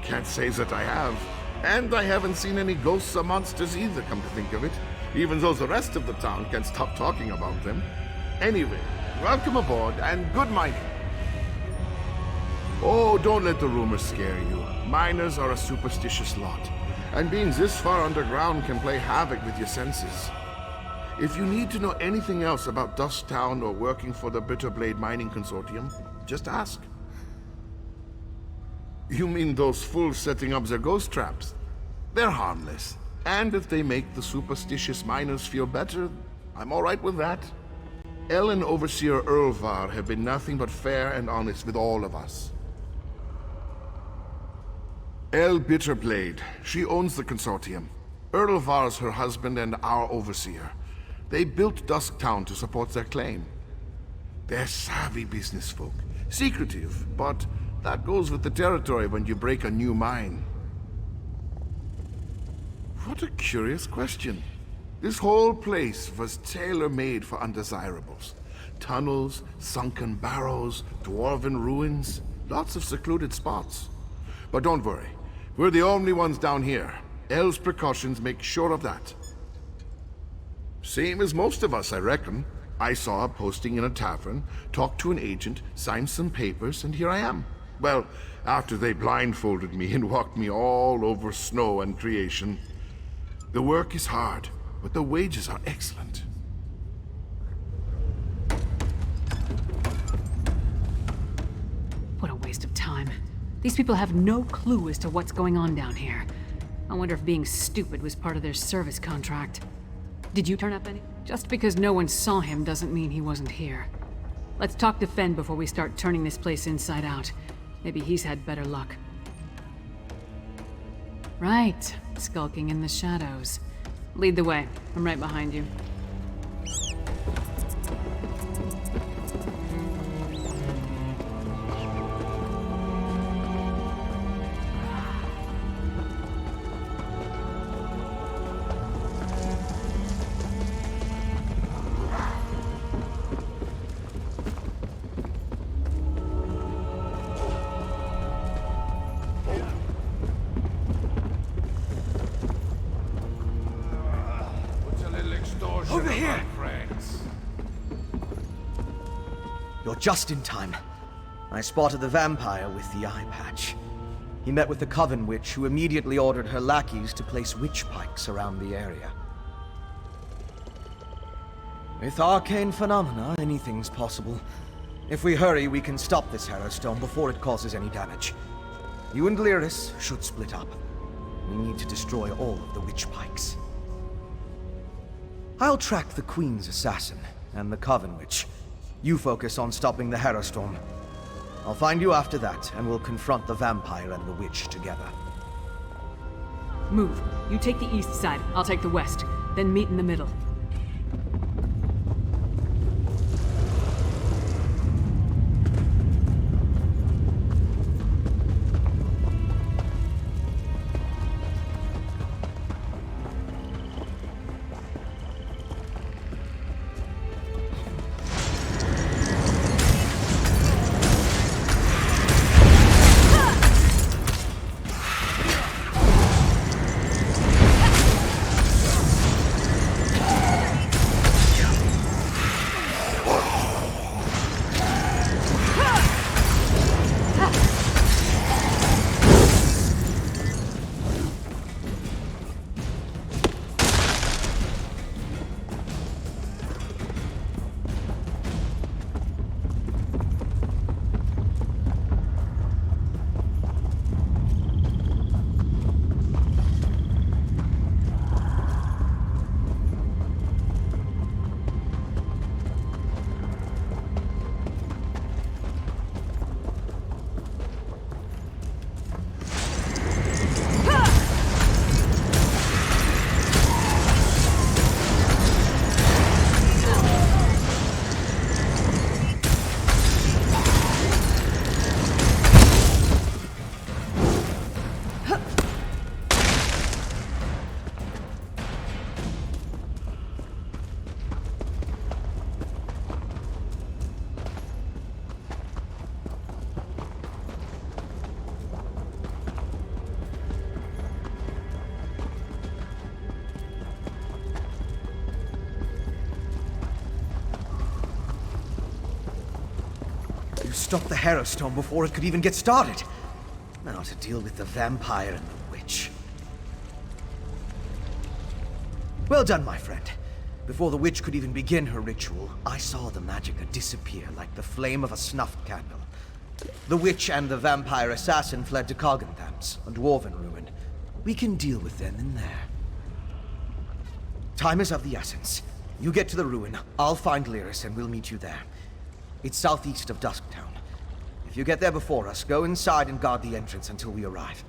Can't say that I have. And I haven't seen any ghosts or monsters either, come to think of it. Even though the rest of the town can't stop talking about them. Anyway, welcome aboard and good mining. Oh, don't let the rumors scare you. Miners are a superstitious lot. And being this far underground can play havoc with your senses. If you need to know anything else about Dusktown or working for the Bitterblade Mining Consortium, just ask. You mean those fools setting up their ghost traps? They're harmless. And if they make the superstitious miners feel better, I'm all right with that. El and Overseer Erlvar have been nothing but fair and honest with all of us. El Bitterblade, she owns the consortium. Erlvar's her husband and our overseer. They built Dusktown to support their claim. They're savvy business folk. Secretive, but that goes with the territory when you break a new mine. What a curious question. This whole place was tailor-made for undesirables. Tunnels, sunken barrows, dwarven ruins, lots of secluded spots. But don't worry, we're the only ones down here. El's precautions make sure of that. Same as most of us, I reckon. I saw a posting in a tavern, talked to an agent, signed some papers, and here I am. Well, after they blindfolded me and walked me all over snow and creation. The work is hard, but the wages are excellent. What a waste of time. These people have no clue as to what's going on down here. I wonder if being stupid was part of their service contract. Did you turn up any? Just because no one saw him doesn't mean he wasn't here. Let's talk to Fen before we start turning this place inside out. Maybe he's had better luck. Right, skulking in the shadows. Lead the way. I'm right behind you. Over here! You're just in time. I spotted the vampire with the eye patch. He met with the Coven Witch, who immediately ordered her lackeys to place witch pikes around the area. With arcane phenomena, anything's possible. If we hurry, we can stop this Harrowstone before it causes any damage. You and Lyris should split up. We need to destroy all of the witch pikes. I'll track the Queen's assassin and the Coven Witch. You focus on stopping the Harrowstorm. I'll find you after that, and we'll confront the vampire and the witch together. Move. You take the east side, I'll take the west. Then meet in the middle. Stop the Harrowstone before it could even get started. Now to deal with the vampire and the witch. Well done, my friend. Before the witch could even begin her ritual, I saw the magicka disappear like the flame of a snuffed candle. The witch and the vampire assassin fled to Cogentham's, a dwarven ruin. We can deal with them in there. Time is of the essence. You get to the ruin, I'll find Lyris and we'll meet you there. It's southeast of Dusktown. If you get there before us, go inside and guard the entrance until we arrive.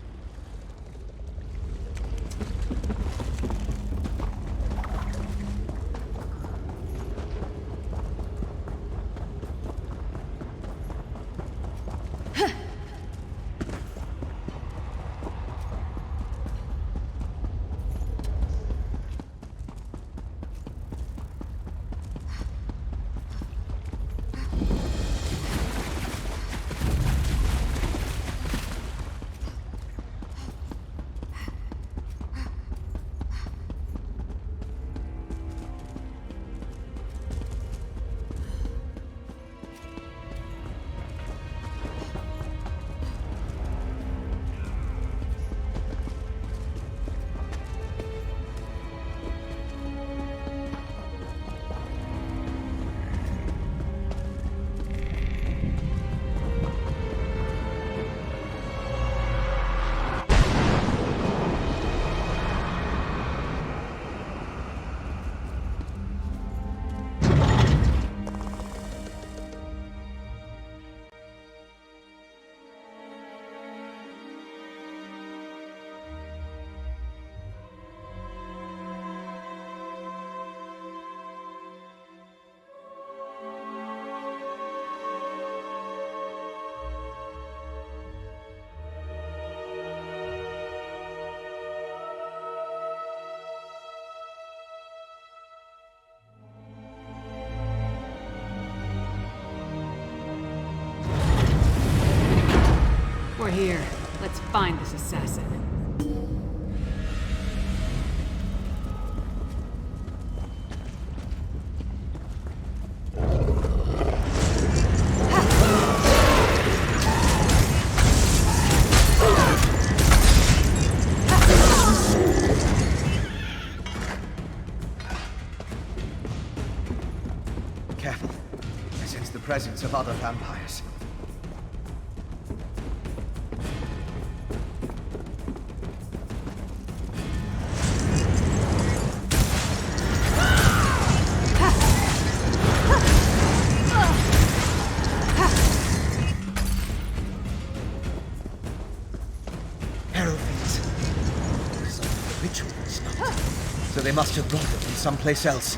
here. Let's find this assassin. Careful. I sense the presence of other vampires. So they must have brought them from someplace else.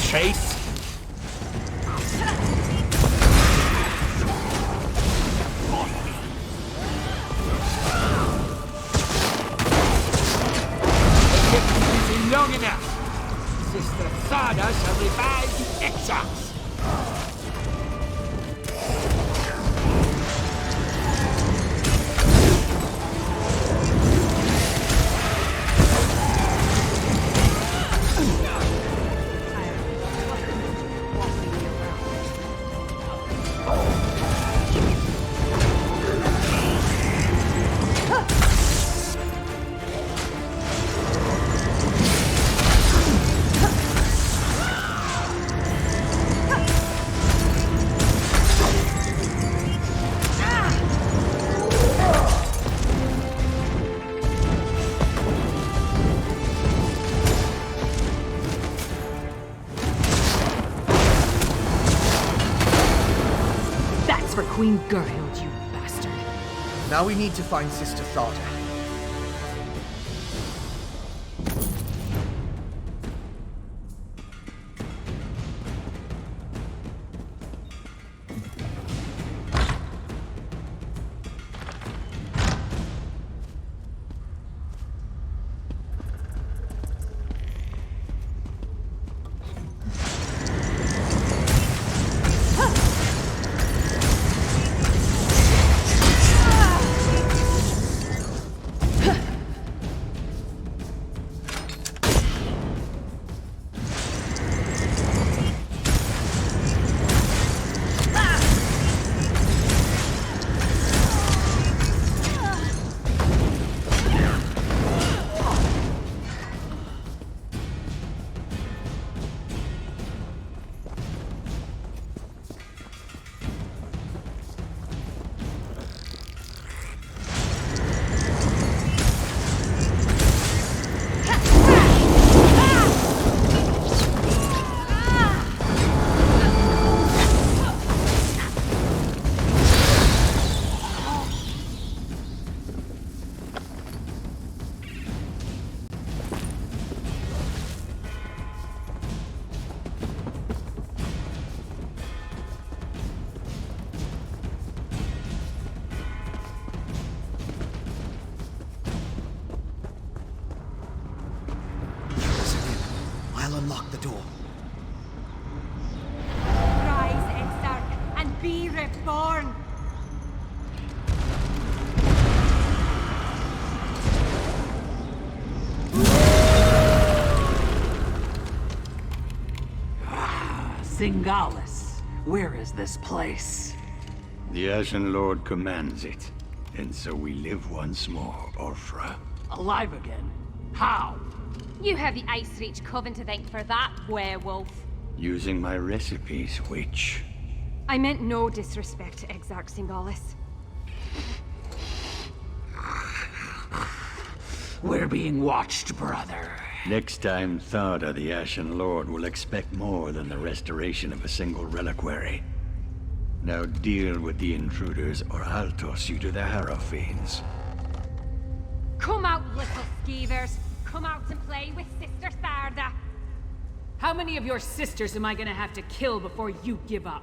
Chase? Long enough. Sister Sada shall revive the exiles. Queen Gerhild, you bastard. Now we need to find Sister Thada. I'll unlock the door. Rise, Exarch, and be reborn! Singalis, where is this place? The Ashen Lord commands it, and so we live once more, Orfra. Alive again? How? You have the Ice Reach Coven to thank for that, werewolf. Using my recipes, witch. I meant no disrespect to Exarch Singalis. We're being watched, brother. Next time, Tharda the Ashen Lord will expect more than the restoration of a single reliquary. Now deal with the intruders, or I'll toss you to the Harrowfiends. Come out, little skeevers. Come out and play with Sister Tharda. How many of your sisters am I gonna have to kill before you give up?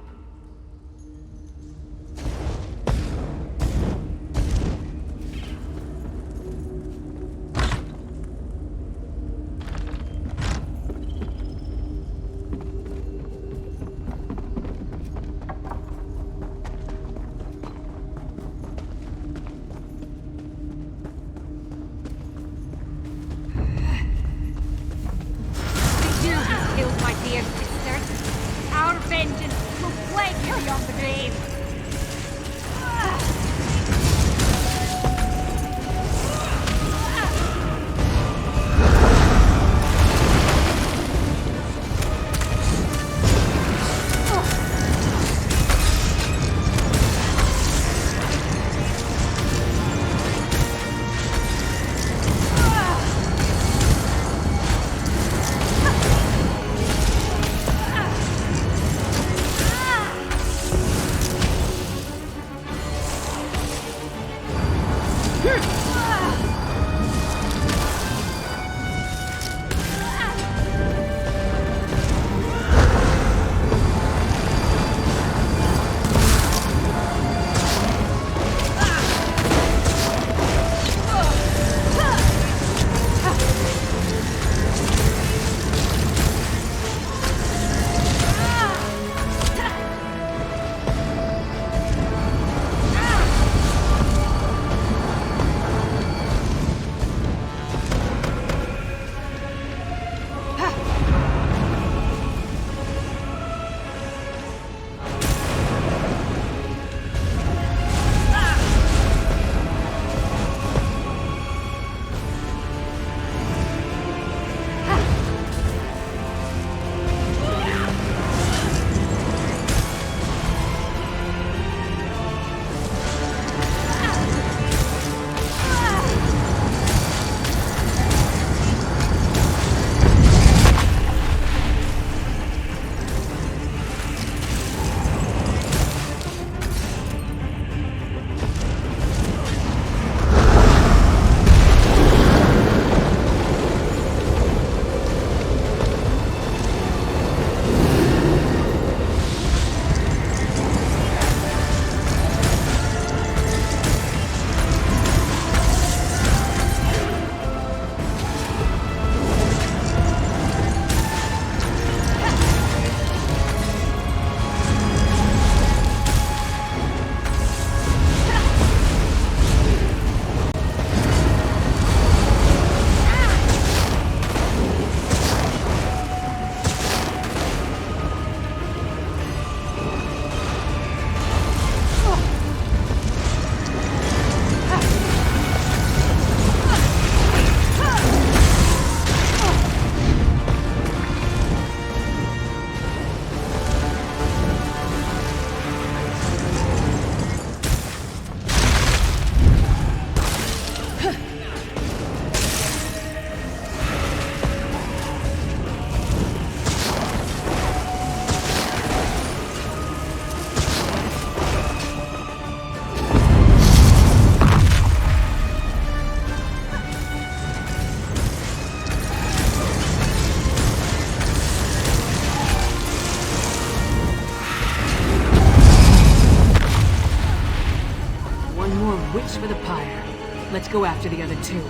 For the pyre. Let's go after the other two.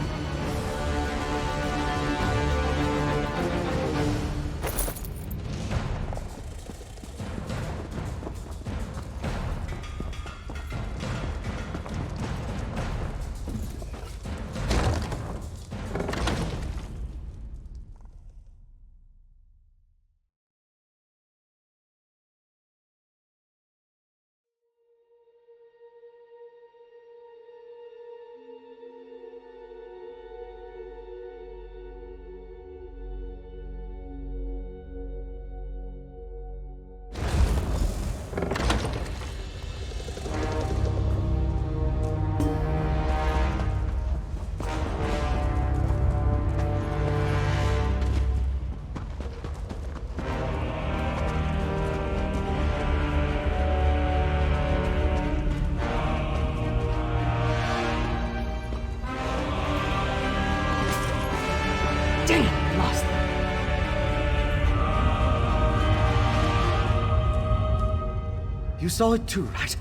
You saw it too, right?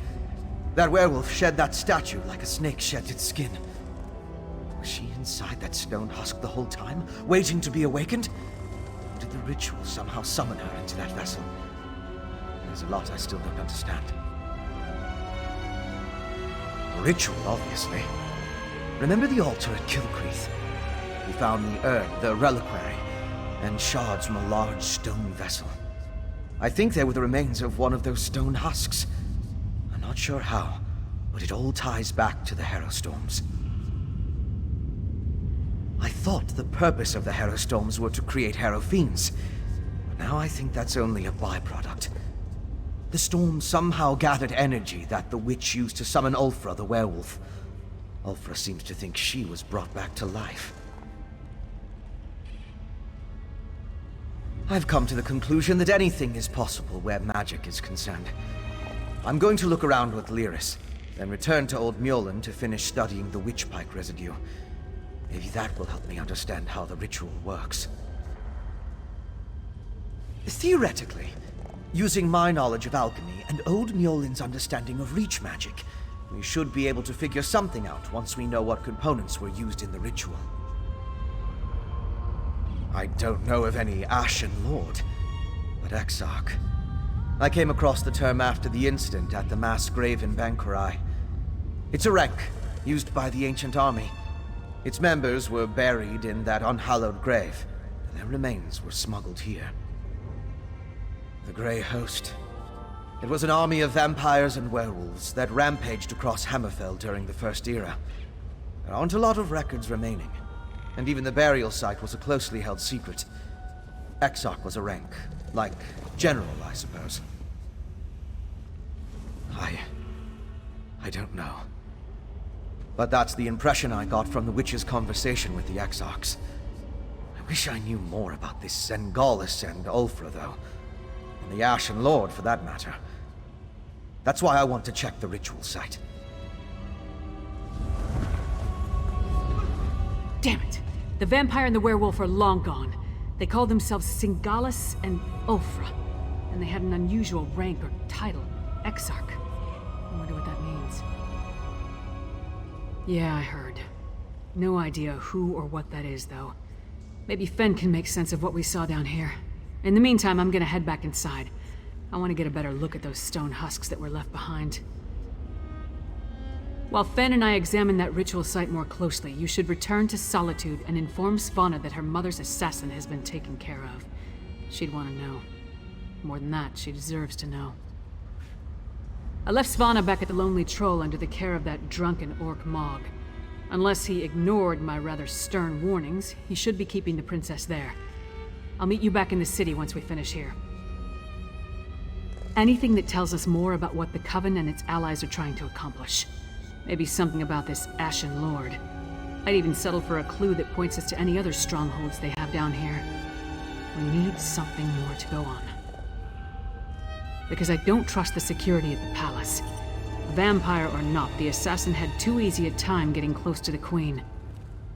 That werewolf shed that statue like a snake sheds its skin. Was she inside that stone husk the whole time, waiting to be awakened? Or did the ritual somehow summon her into that vessel? There's a lot I still don't understand. A ritual, obviously. Remember the altar at Kilcreath? We found the urn, the reliquary, and shards from a large stone vessel. I think they were the remains of one of those stone husks. I'm not sure how, but it all ties back to the Harrowstorms. I thought the purpose of the Harrowstorms were to create Harrow Fiends, but now I think that's only a byproduct. The storm somehow gathered energy that the witch used to summon Ulfra, the werewolf. Ulfra seems to think she was brought back to life. I've come to the conclusion that anything is possible where magic is concerned. I'm going to look around with Lyris, then return to Old Mjolnir to finish studying the witch pike residue. Maybe that will help me understand how the ritual works. Theoretically, using my knowledge of alchemy and Old Mjolnir's understanding of reach magic, we should be able to figure something out once we know what components were used in the ritual. I don't know of any Ashen Lord, but Exarch. I came across the term after the incident at the mass grave in Bankurai. It's a rank, used by the ancient army. Its members were buried in that unhallowed grave, and their remains were smuggled here. The Grey Host. It was an army of vampires and werewolves that rampaged across Hammerfell during the First Era. There aren't a lot of records remaining, and even the burial site was a closely held secret. Exarch was a rank, like General, I suppose. I don't know. But that's the impression I got from the witch's conversation with the Exarchs. I wish I knew more about this Sengalis and Ulfra, though. And the Ashen Lord, for that matter. That's why I want to check the ritual site. Damn it! The vampire and the werewolf are long gone. They called themselves Sengalis and Ulfra. And they had an unusual rank or title, Exarch. I wonder what that means. Yeah, I heard. No idea who or what that is, though. Maybe Fen can make sense of what we saw down here. In the meantime, I'm gonna head back inside. I want to get a better look at those stone husks that were left behind. While Fen and I examine that ritual site more closely, you should return to Solitude and inform Svanna that her mother's assassin has been taken care of. She'd want to know. More than that, she deserves to know. I left Svanna back at the Lonely Troll under the care of that drunken orc Mog. Unless he ignored my rather stern warnings, he should be keeping the princess there. I'll meet you back in the city once we finish here. Anything that tells us more about what the Coven and its allies are trying to accomplish. Maybe something about this Ashen Lord. I'd even settle for a clue that points us to any other strongholds they have down here. We need something more to go on. Because I don't trust the security at the palace. Vampire or not, the assassin had too easy a time getting close to the Queen.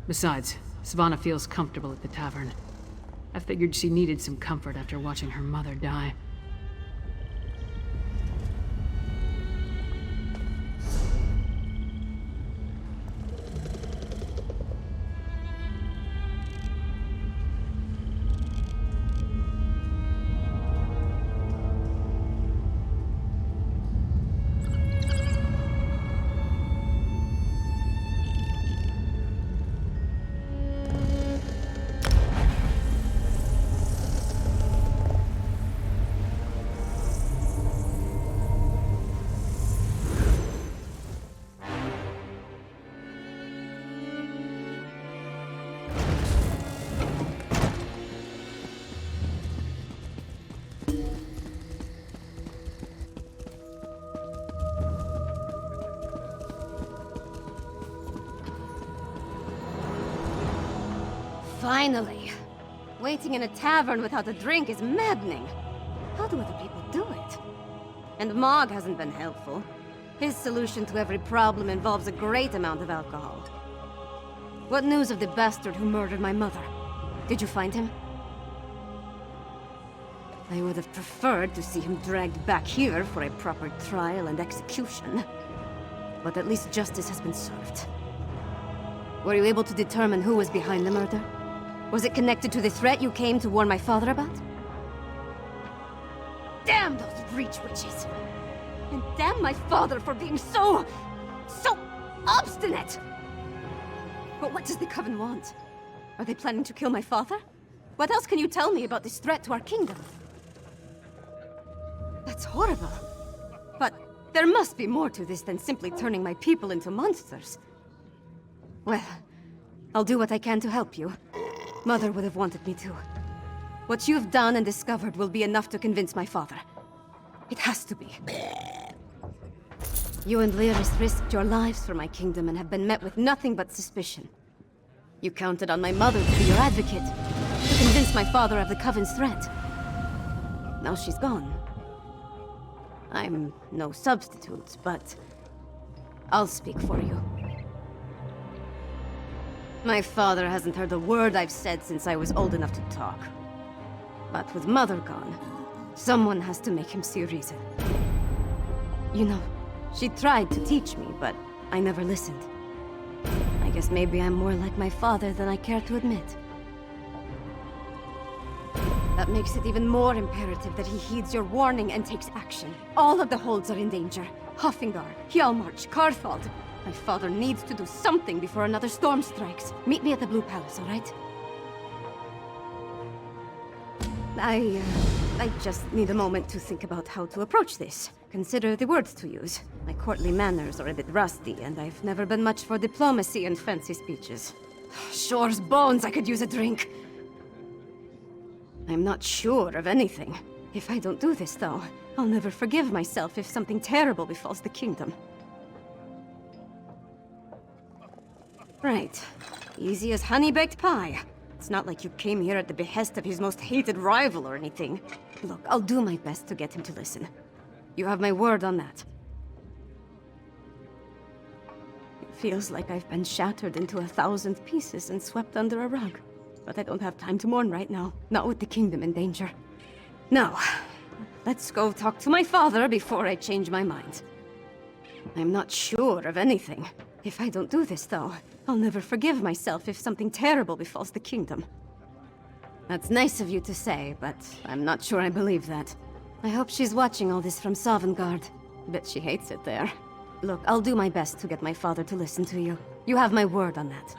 Besides, Svanna feels comfortable at the tavern. I figured she needed some comfort after watching her mother die. Finally! Waiting in a tavern without a drink is maddening. How do other people do it? And Mog hasn't been helpful. His solution to every problem involves a great amount of alcohol. What news of the bastard who murdered my mother? Did you find him? I would have preferred to see him dragged back here for a proper trial and execution. But at least justice has been served. Were you able to determine who was behind the murder? Was it connected to the threat you came to warn my father about? Damn those breach witches! And damn my father for being so obstinate! But what does the Coven want? Are they planning to kill my father? What else can you tell me about this threat to our kingdom? That's horrible. But there must be more to this than simply turning my people into monsters. Well, I'll do what I can to help you. Mother would have wanted me to. What you've done and discovered will be enough to convince my father. It has to be. You and Lyris risked your lives for my kingdom and have been met with nothing but suspicion. You counted on my mother to be your advocate, to convince my father of the Coven's threat. Now she's gone. I'm no substitute, but I'll speak for you. My father hasn't heard a word I've said since I was old enough to talk. But with Mother gone, someone has to make him see reason. You know, she tried to teach me, but I never listened. I guess maybe I'm more like my father than I care to admit. That makes it even more imperative that he heeds your warning and takes action. All of the holds are in danger. Hoffingar, Hjalmarch, Karthald. My father needs to do something before another storm strikes. Meet me at the Blue Palace, all right? I just need a moment to think about how to approach this. Consider the words to use. My courtly manners are a bit rusty, and I've never been much for diplomacy and fancy speeches. Shore's bones, I could use a drink. I'm not sure of anything. If I don't do this, though, I'll never forgive myself if something terrible befalls the kingdom. Right. Easy as honey-baked pie. It's not like you came here at the behest of his most hated rival or anything. Look, I'll do my best to get him to listen. You have my word on that. It feels like I've been shattered into 1,000 pieces and swept under a rug. But I don't have time to mourn right now. Not with the kingdom in danger. Now, let's go talk to my father before I change my mind. I'm not sure of anything. If I don't do this, though, I'll never forgive myself if something terrible befalls the kingdom. That's nice of you to say, but I'm not sure I believe that. I hope she's watching all this from Sovngarde. Bet she hates it there. Look, I'll do my best to get my father to listen to you. You have my word on that.